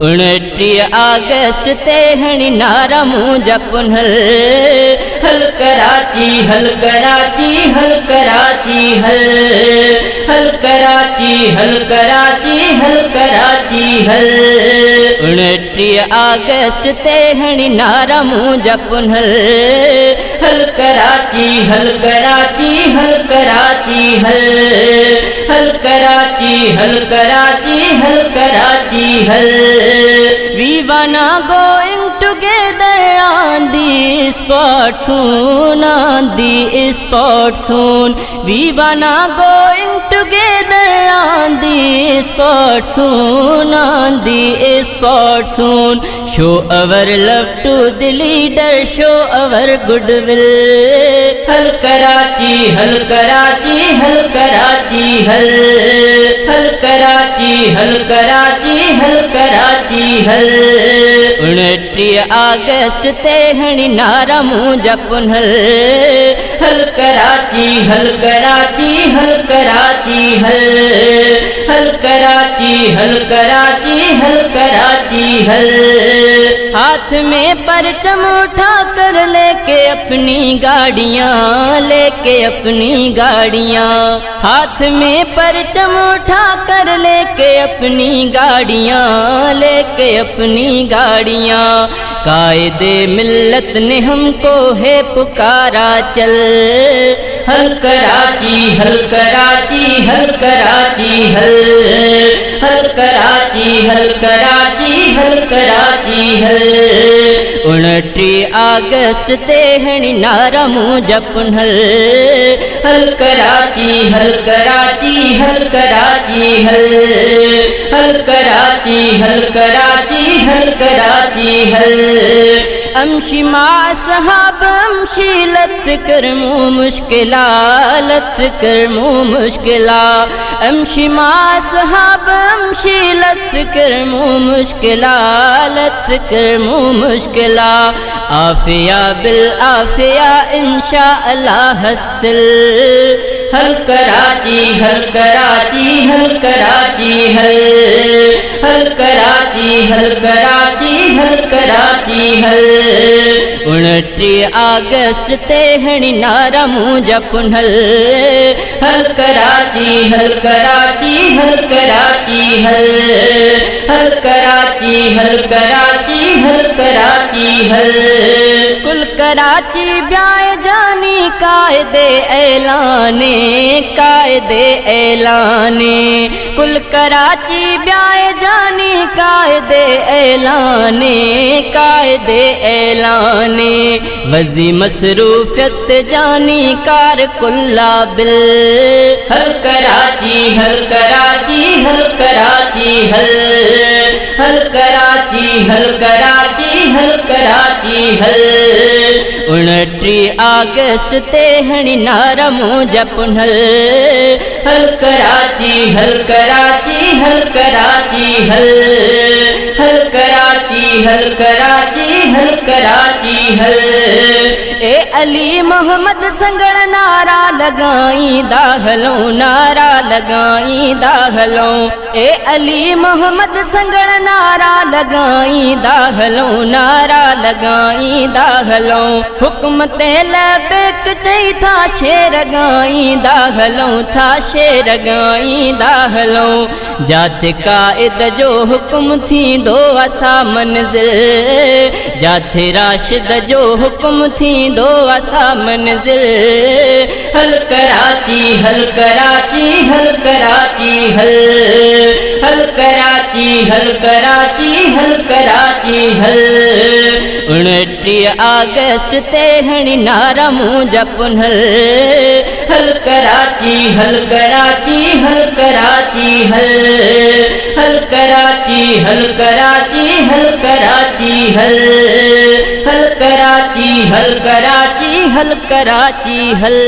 29 August तेहणी नारा मुंजा पुनल हल कराची हल कराची हल कराची हल हल कराची हल कराची हल कराची हल 29 ಆಗಸ್ಟ್ तेहणी नारा मुंजा पुनल हल कराची हल कराची हल कराची हल हल कराची हल कराची हल कराची हल We wanna going together on the spot soon, on the spot soon. We wanna going together on the spot soon, on the spot soon. Show our love to the leader, show our goodwill. Hal Karachi, hal Karachi, hal Karachi, hal hal Karachi, hal Karachi, hal Karachi, hal 29 August तेहणी नारा मुंजा पुनल हल कराची हल कराची हल कराची हल हल कराची हल कराची हल कराची हल हाथ में परचम उठा कर लेके अपनी गाड़ियाँ लेके अपनी गाड़ियाँ हाथ में परचम उठा कर लेके अपनी गाड़ियाँ लेके अपनी गाड़ियाँ कायदे मिल्लत ने हमको है पुकारा चल हल कराची हल कराची हल कराची हल हल कराची हल कराची हल कराची हल 29 ಆಗಸ್ಟ್ तेहणी नारा मुंजा पुनल हल कराची हल कराची हल कराची हल हल कराची हल कराची हल कराची हल अमशी मा सहाब अमशी लत फिक्र मु मुश्किला लत फिक्र मु मुश्किला अमशी मा सहाब अमशी लत फिक्र मु मुश्किला लत फिक्र मु मुश्किला आफिया बिल आफिया इंशा अल्लाह हसल हल कराची हल कराची हल कराची हल हल कराची हल कराची हल कराची हल 29 ಆಗಸ್ಟ್ तेहणी नारा मुंजा पुनल हल कराची हल कराची हल कराची हल हल कराची हल कराची हल कराची हल कुल कराची ब्याह जानी कायदे ऐलाने कायदे ऐलाने कुल कराची ब्याह जानी कायदे ऐलाने कायदे ऐलाने वजी मसरूफियत जानी कार कुल्ला बिल हल कराची हल कराची हल कराची हल हल कराची हल कराची हल कराची हल 29 ಆಗಸ್ಟ್ तेहणी नारा मुंजा पुनल हल कराची हल कराची हल कराची हल हल कराची हल कराची हल कराची हल ए अली मोहम्मद संगड़ नारा लगाई दाहलो नारा लगाई दाहलो ए अली मोहम्मद संगड़ नारा लगाई दाहलो नारा लगाई दाहलो हुक्मते लबेक चई था शेर गाई दाहलो था शेर गाई दाहलो जाते कायद जो हुक्म थी दो असा मंजिल जाते राशिद जो हुक्म थी दो असा मंजिल हल कराची हल कराची हल कराची हल हल कराची हल कराची हल कराची हल 29 ಆಗಸ್ಟ್ तेहणी नारा मुंजा पुनल हल कराची हल कराची हल कराची हल हल कराची हल कराची हल कराची हल हल कराची हल कराची हल कराची हल